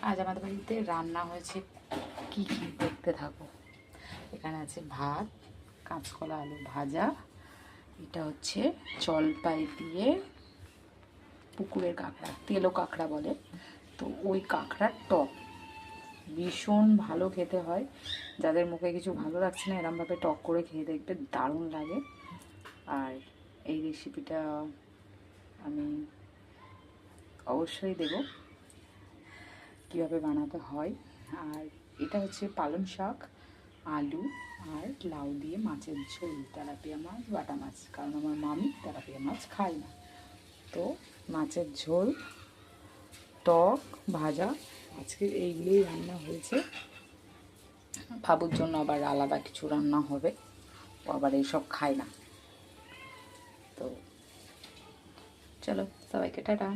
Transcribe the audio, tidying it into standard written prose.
আজ আমাদের বাড়িতে রান্না হয়েছে কি কি দেখতে থাকো। এখানে আছে ভাত, কাঁচকলা আলু ভাজা, এটা হচ্ছে জলপাই দিয়ে পুকুরের কাঁকড়া, তেলো কাঁকড়া বলে, তো ওই কাঁকড়ার টক ভীষণ ভালো খেতে হয়। যাদের মুখে কিছু ভালো লাগছে না এরমভাবে টক করে খেয়ে দেখবে, দারুণ লাগে। আর এই রেসিপিটা আমি অবশ্যই দেবো কীভাবে বানাতে হয়। আর এটা হচ্ছে পালং শাক, আলু আর লাউ দিয়ে মাছের ঝোল, তেলাপিয়া মাছ, বাটা মাছ, কারণ আমার মামি তেলাপিয়া মাছ খায় না। তো মাছের ঝোল, টক, ভাজা, আজকে এইগুলোই রান্না হয়েছে। বাবুর জন্য আবার আলাদা কিছু রান্না হবে, ও আবার এইসব খায় না। তো চলো সবাইকে টাটা।